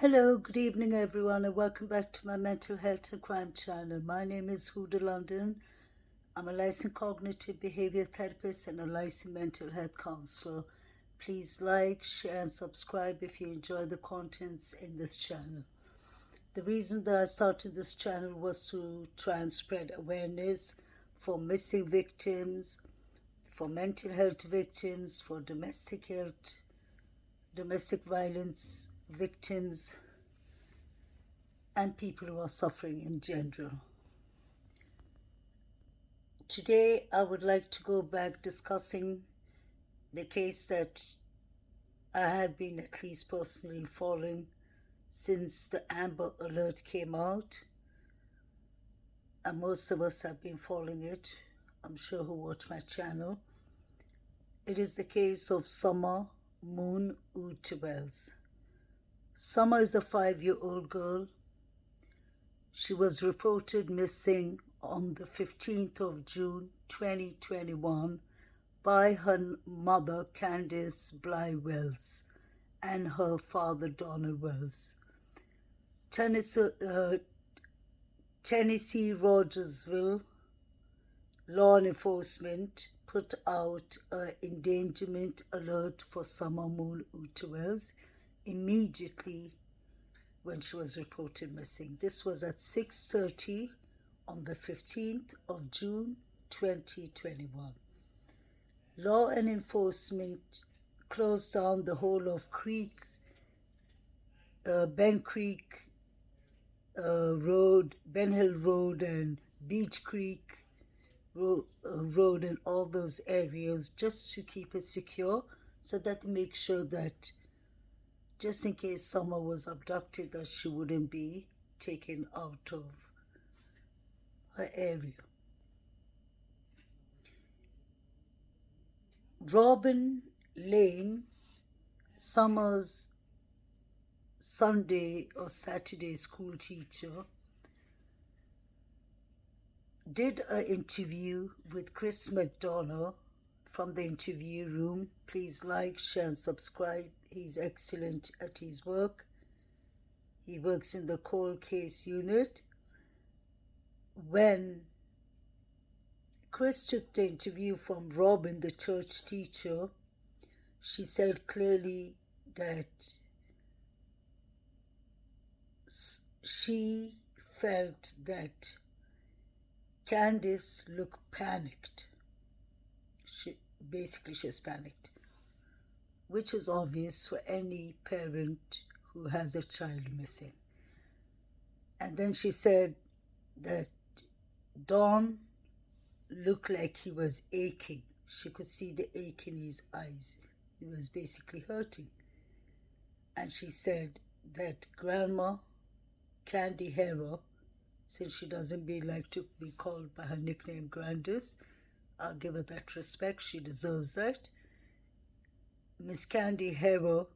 Hello, good evening, everyone, and welcome back to my mental health and crime channel. My name is Huda London. I'm a licensed cognitive behavior therapist and a licensed mental health counselor. Please like, share, and subscribe if you enjoy the contents in this channel. The reason that I started this channel was to try and spread awareness for missing victims, for mental health victims, for domestic violence victims, and people who are suffering in general. Today, I would like to go back discussing the case that I have been at least personally following since the Amber Alert came out, and most of us have been following it, I'm sure, who watch my channel. It is the case of Summer Moon Utawels. Summer is a 5-year-old girl. She was reported missing on the 15th of June 2021 by her mother Candus Wells and her father Donald Wells. Tennessee Rogersville law enforcement put out an endangerment alert for Summer Moon Utawels immediately when she was reported missing. This was at 6:30 on the 15th of June 2021. Law and enforcement closed down the whole of Ben Creek Road, Ben Hill Road, and Beach Creek Road, and all those areas just to keep it secure, so that to make sure that just in case Summer was abducted, that she wouldn't be taken out of her area. Robin Lane, Summer's Sunday or Saturday school teacher, did an interview with Chris McDonough from the interview room. Please like, share, and subscribe. He's excellent at his work. He works in the cold case unit. When Chris took the interview from Robin, the church teacher, she said clearly that she felt that Candus looked panicked. She's panicked, which is obvious for any parent who has a child missing. And then she said that Don looked like he was aching. She could see the ache in his eyes. He was basically hurting. And she said that Grandma Candy Hero, since she doesn't like to be called by her nickname Grandis, I'll give her that respect. She deserves that. Miss Candy Hero,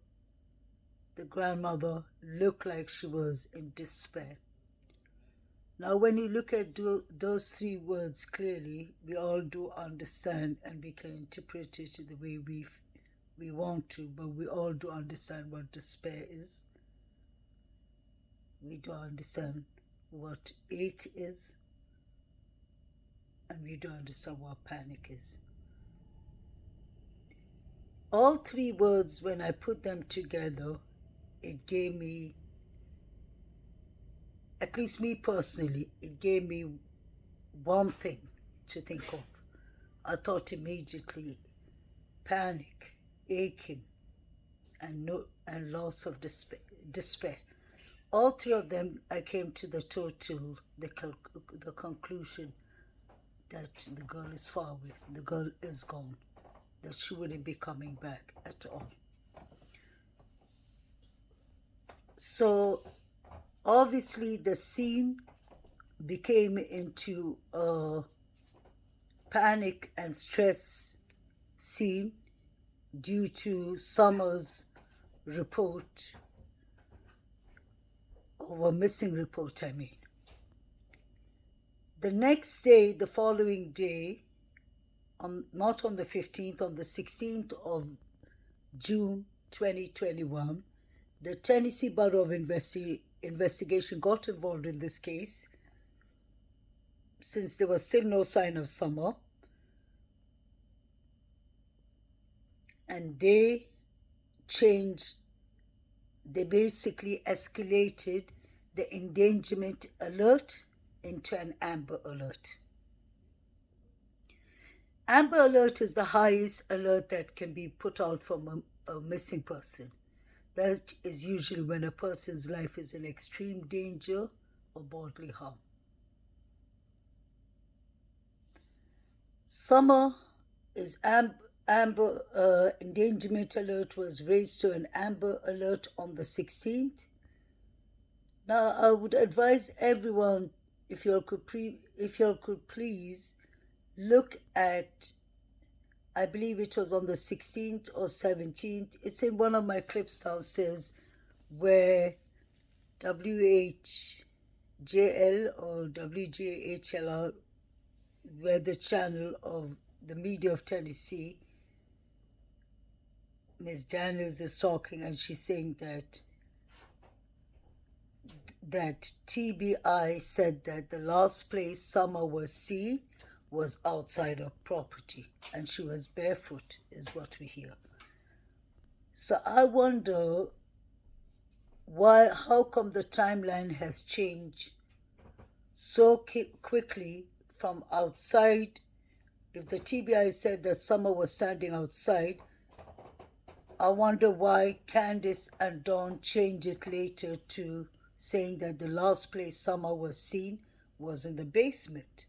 the grandmother, looked like she was in despair. Now, when you look at those three words clearly, we all do understand, and we can interpret it the way we want to, but we all do understand what despair is. We do understand what ache is, and we do understand what panic is. All three words, when I put them together, it gave me, at least me personally, it gave me one thing to think of. I thought immediately panic, aching, and loss of despair. All three of them, I came to the conclusion that the girl is far away, the girl is gone, that she wouldn't be coming back at all. So obviously the scene became into a panic and stress scene due to Summer's report, or a missing report, I mean. The next day, the following day, not on the 15th, on the 16th of June 2021, the Tennessee Bureau of Investigation got involved in this case since there was still no sign of summer, and they basically escalated the endangerment alert into an amber alert. Amber alert is the highest alert that can be put out from a missing person. That is usually when a person's life is in extreme danger or bodily harm. Summer is amber endangerment alert was raised to an amber alert on the 16th. Now, I would advise everyone, if you could please look at, I believe it was on the 16th or 17th. It's in one of my clips downstairs where WHJL or WJHLR, where the channel of the media of Tennessee, Ms. Daniels is talking, and she's saying that TBI said that the last place Summer was seen was outside her property, and she was barefoot, is what we hear. So I wonder how come the timeline has changed so quickly from outside. If the TBI said that Summer was standing outside, I wonder why Candus and Dawn changed it later to saying that the last place Summer was seen was in the basement.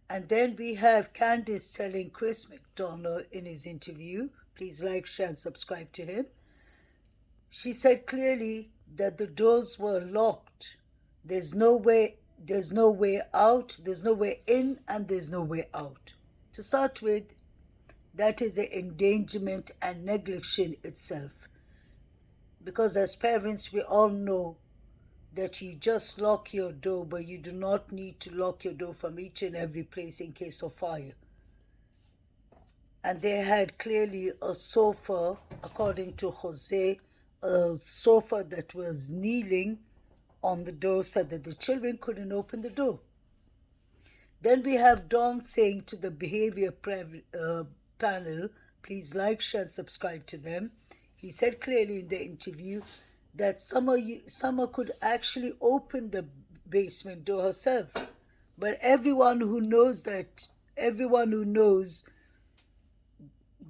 And then we have Candus telling Chris McDonough in his interview, please like, share, and subscribe to him. She said clearly that the doors were locked. There's no way out, there's no way in, and there's no way out. To start with, that is the endangerment and neglection itself. Because as parents, we all know that you just lock your door, but you do not need to lock your door from each and every place in case of fire. And they had clearly a sofa, according to Jose, a sofa that was kneeling on the door so that the children couldn't open the door. Then we have Dawn saying to the behavior panel, please like, share, and subscribe to them. He said clearly in the interview that Summer could actually open the basement door herself. But everyone who knows the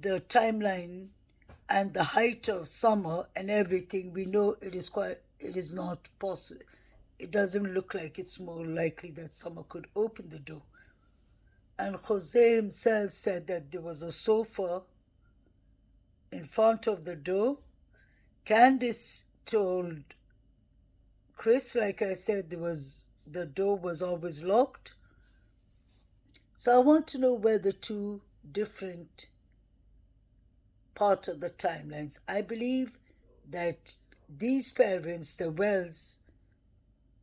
timeline and the height of Summer and everything, we know it is not possible. It doesn't look like it's more likely that Summer could open the door. And Jose himself said that there was a sofa in front of the door. Candus told Chris, like I said, the door was always locked. So I want to know where the two different parts of the timelines. I believe that these parents, the Wells,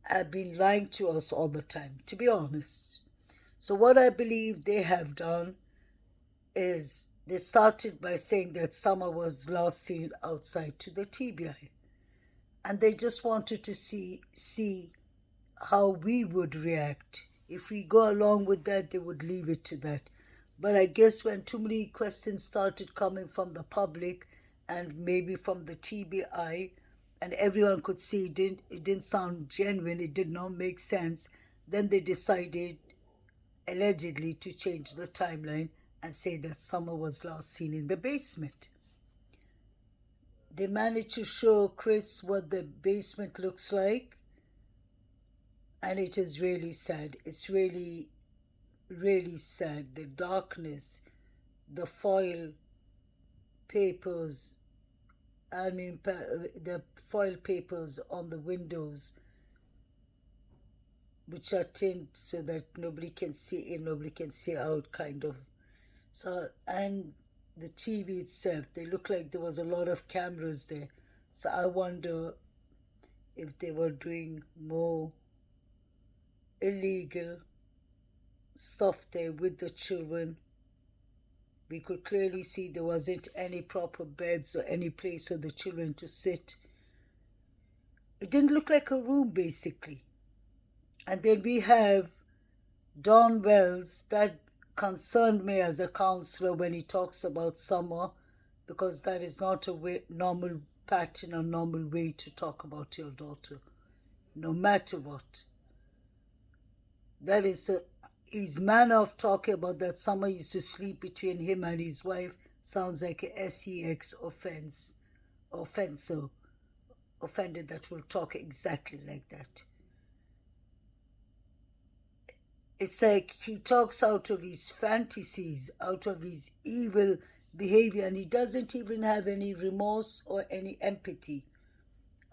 have been lying to us all the time, to be honest. So what I believe they have done is they started by saying that Summer was last seen outside to the TBI. And they just wanted to see how we would react. If we go along with that, they would leave it to that. But I guess when too many questions started coming from the public and maybe from the TBI, and everyone could see it didn't sound genuine, it did not make sense, then they decided, allegedly, to change the timeline and say that Summer was last seen in the basement. They managed to show Chris what the basement looks like, and it is really sad. It's really, really sad. The darkness, the foil papers, the foil papers on the windows, which are tinted so that nobody can see in, nobody can see out, kind of. So, and the TV itself, they look like there was a lot of cameras there. So I wonder if they were doing more illegal stuff there with the children. We could clearly see there wasn't any proper beds or any place for the children to sit. It didn't look like a room, basically. And then we have Don Wells. That concerned me as a counselor when he talks about summer, because that is not a normal pattern or normal way to talk about your daughter, no matter what. That is his manner of talking about that summer used to sleep between him and his wife sounds like a sex offenser, offended that will talk exactly like that. It's like he talks out of his fantasies, out of his evil behavior, and he doesn't even have any remorse or any empathy.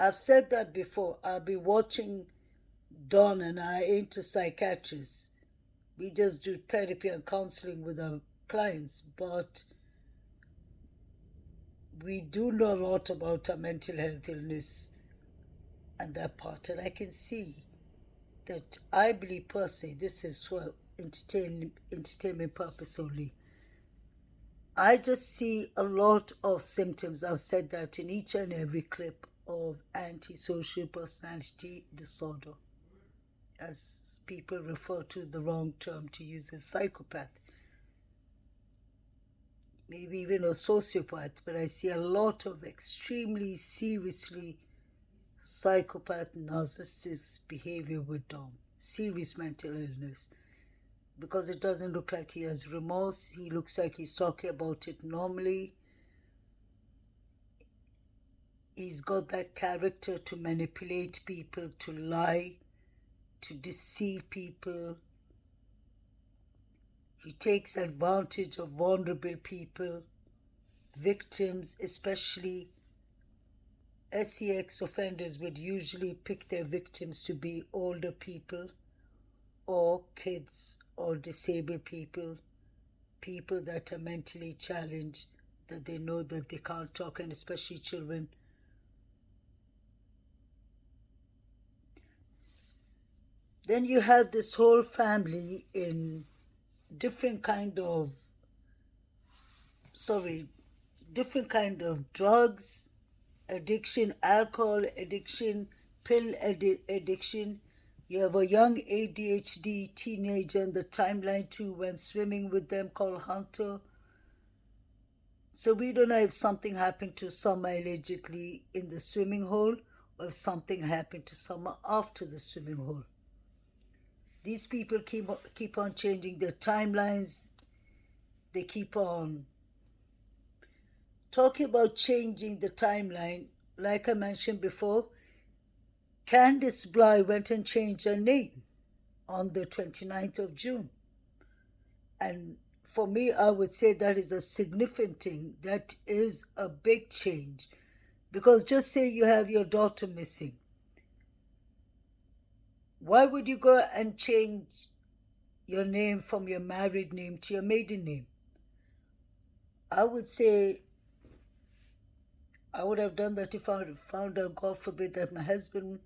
I've said that before. I'll be watching Dawn, and I ain't a psychiatrist. We just do therapy and counseling with our clients, but we do know a lot about our mental health illness and that part. And I can see that I believe personally, this is for entertainment purpose only. I just see a lot of symptoms. I've said that in each and every clip of antisocial personality disorder, as people refer to the wrong term to use as psychopath, maybe even a sociopath, but I see a lot of extremely seriously psychopath narcissist behavior with Dom, serious mental illness, because it doesn't look like he has remorse. He looks like he's talking about it normally. He's got that character to manipulate people, to lie, to deceive people. He takes advantage of vulnerable people, victims, especially. SEX offenders would usually pick their victims to be older people or kids or disabled people, people that are mentally challenged, that they know that they can't talk, and especially children. Then you have this whole family in different kind of drugs addiction, alcohol addiction, pill addiction. You have a young ADHD teenager in the timeline too, when swimming with them, called Hunter. So we don't know if something happened to Summer allegedly in the swimming hole, or if something happened to Summer after the swimming hole. These people keep on changing their timelines. They keep on talking about changing the timeline. Like I mentioned before, Candus went and changed her name on the 29th of June. And for me, I would say that is a significant thing. That is a big change. Because just say you have your daughter missing. Why would you go and change your name from your married name to your maiden name? I would say I would have done that if I found out, God forbid, that my husband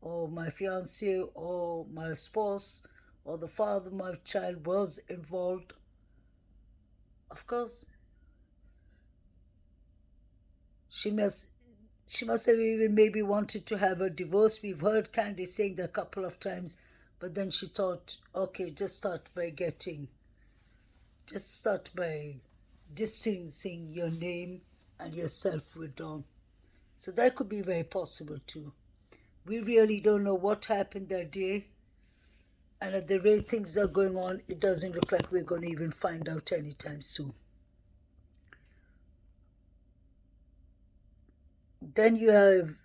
or my fiancé or my spouse or the father of my child was involved. Of course, she must have even maybe wanted to have a divorce. We've heard Candy saying that a couple of times, but then she thought, okay, just start by distancing your name and yourself with Dawn. So that could be very possible too. We really don't know what happened that day. And at the rate things are going on, it doesn't look like we're going to even find out anytime soon. Then you have,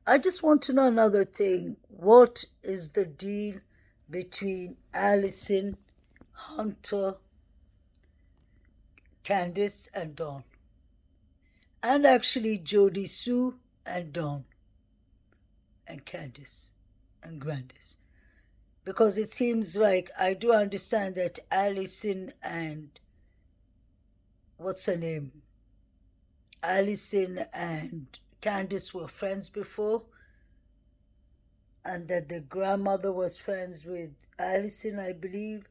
I just want to know another thing. What is the deal between Allison, Hunter, Candus, and Dawn? And actually Jody Sue and Dawn and Candus and Grandis. Because it seems like I do understand that Allison and what's her name? Allison and Candus were friends before, and that the grandmother was friends with Allison, I believe,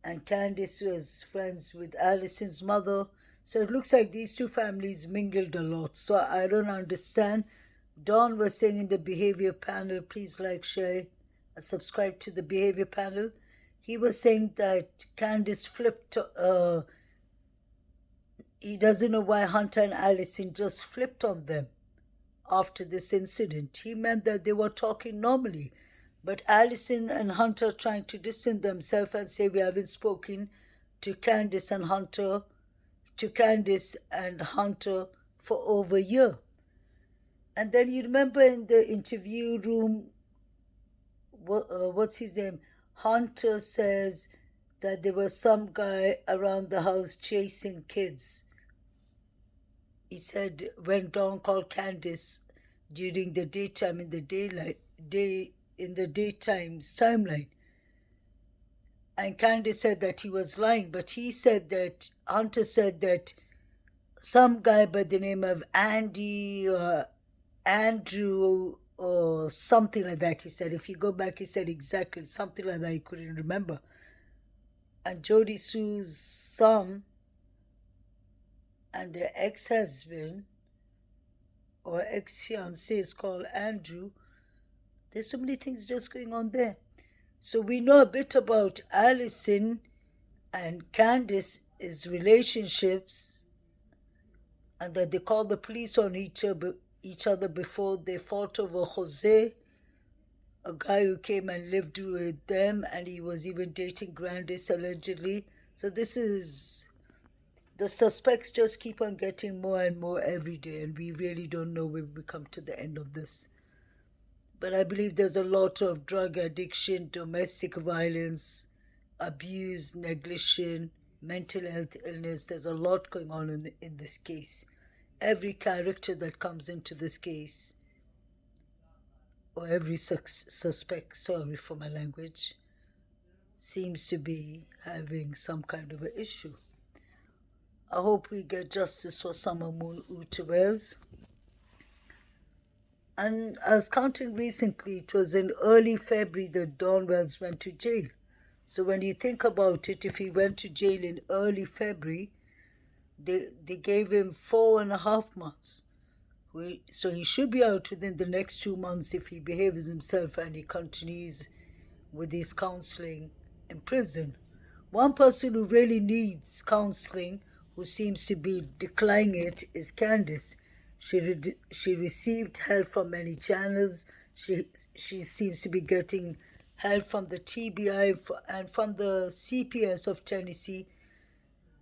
and Candus was friends with Allison's mother. So it looks like these two families mingled a lot. So I don't understand Don was saying in the behavior panel, please like, share, and subscribe to the behavior panel. He was saying that Candus flipped, he doesn't know why Hunter and Allison just flipped on them after this incident. He meant that they were talking normally. But Allison and Hunter trying to distance themselves and say we haven't spoken to Candus and Hunter, for over a year. And then you remember in the interview room, what's his name? Hunter says that there was some guy around the house chasing kids. He said when Dawn called Candus during the daytime in the daytime's timeline. And Candus said that he was lying, but Hunter said that some guy by the name of Andy or Andrew or something like that, he said. If you go back, he said exactly something like that, he couldn't remember. And Jody Sue's son and their ex-husband or ex-fiancé is called Andrew. There's so many things just going on there. So we know a bit about Allison and Candus's relationships, and that they called the police on each other before they fought over Jose, a guy who came and lived with them, and he was even dating Grandis allegedly. So the suspects just keep on getting more and more every day, and we really don't know when we come to the end of this. But I believe there's a lot of drug addiction, domestic violence, abuse, negligence, mental health illness. There's a lot going on in this case. Every character that comes into this case, or every suspect, sorry for my language, seems to be having some kind of an issue. I hope we get justice for Summer Moon Utawels. And I was counting recently, it was in early February that Don Wells went to jail. So when you think about it, if he went to jail in early February, they gave him 4.5 months. So he should be out within the next 2 months if he behaves himself and he continues with his counseling in prison. One person who really needs counseling, who seems to be declining it, is Candus. She received help from many channels. She seems to be getting help from the TBI and from the CPS of Tennessee.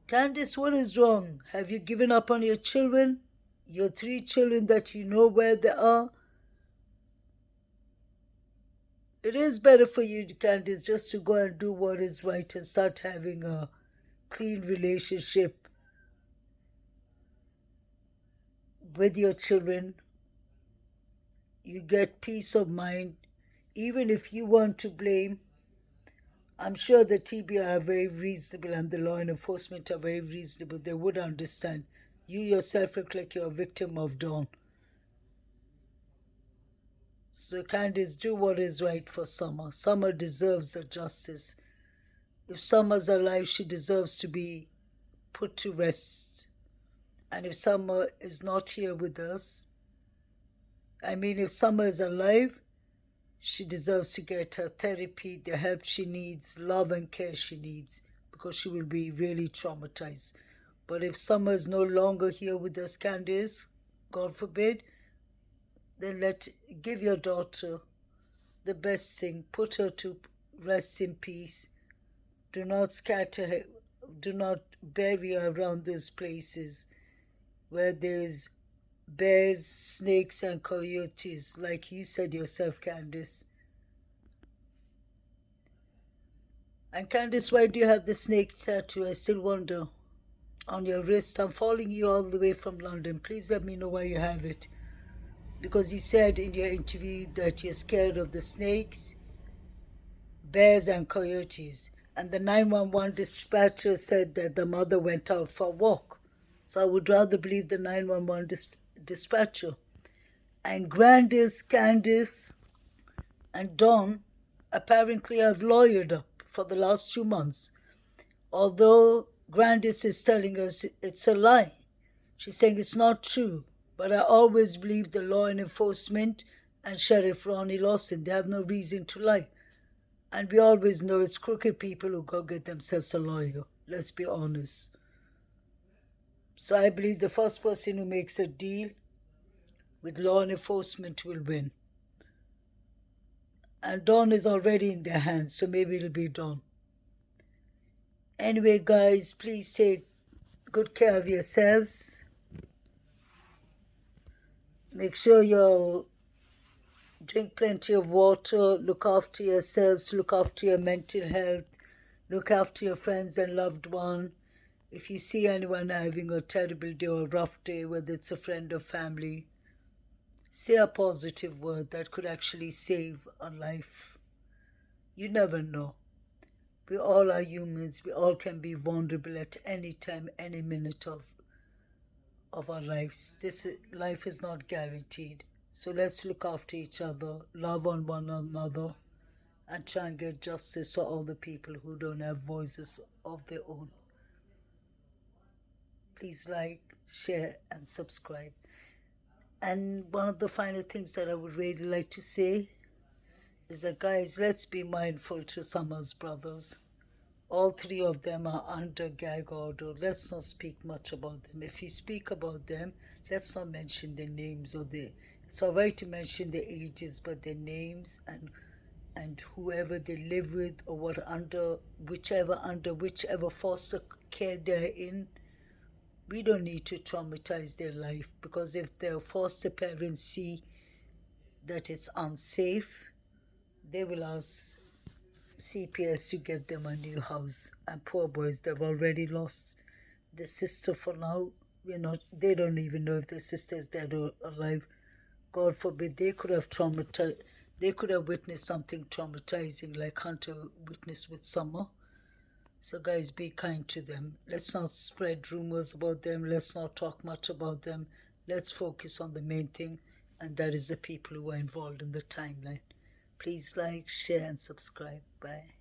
Candus, what is wrong? Have you given up on your children? Your 3 children that you know where they are? It is better for you, Candus, just to go and do what is right and start having a clean relationship with your children. You get peace of mind. Even if you want to blame, I'm sure the TBI are very reasonable and the law enforcement are very reasonable. They would understand. You yourself look like you're a victim of Dawn. So Candice, do what is right for Summer. Summer deserves the justice. If Summer's alive, she deserves to be put to rest. And if Summer is not here with us, if Summer is alive, she deserves to get her therapy, the help she needs, love and care she needs, because she will be really traumatized. But if Summer is no longer here with us, Candice, God forbid, then give your daughter the best thing. Put her to rest in peace. Do not scatter her. Do not bury her around those places where there's bears, snakes, and coyotes, like you said yourself, Candice. And Candice, why do you have the snake tattoo? I still wonder. On your wrist. I'm following you all the way from London. Please let me know why you have it. Because you said in your interview that you're scared of the snakes, bears, and coyotes. And the 911 dispatcher said that the mother went out for a walk. So I would rather believe the 911 dispatcher. And Grandis, Candice, and Dawn apparently have lawyered up for the last 2 months. Although Grandis is telling us it's a lie. She's saying it's not true. But I always believe the law and enforcement and Sheriff Ronnie Lawson, they have no reason to lie. And we always know it's crooked people who go get themselves a lawyer. Let's be honest. So I believe the first person who makes a deal with law and enforcement will win. And Dawn is already in their hands, so maybe it'll be Dawn. Anyway, guys, please take good care of yourselves. Make sure you'll drink plenty of water, look after yourselves, look after your mental health, look after your friends and loved one. If you see anyone having a terrible day or a rough day, whether it's a friend or family, say a positive word that could actually save a life. You never know. We all are humans. We all can be vulnerable at any time, any minute of our lives. This life is not guaranteed. So let's look after each other, love on one another, and try and get justice for all the people who don't have voices of their own. Please like, share, and subscribe. And one of the final things that I would really like to say is that, guys, let's be mindful to Summers Brothers. All three of them are under gag order. Let's not speak much about them. If we speak about them, let's not mention their names or their... It's all right to mention their ages, but their names and whoever they live with or what under whichever foster care they're in, we don't need to traumatize their life, because if their foster parents see that it's unsafe, they will ask CPS to get them a new house. And poor boys, they've already lost the sister for now. They don't even know if their sister is dead or alive. God forbid, they could have witnessed something traumatizing like Hunter witnessed with Summer. So guys, be kind to them. Let's not spread rumors about them. Let's not talk much about them. Let's focus on the main thing, and that is the people who are involved in the timeline. Please like, share, and subscribe. Bye.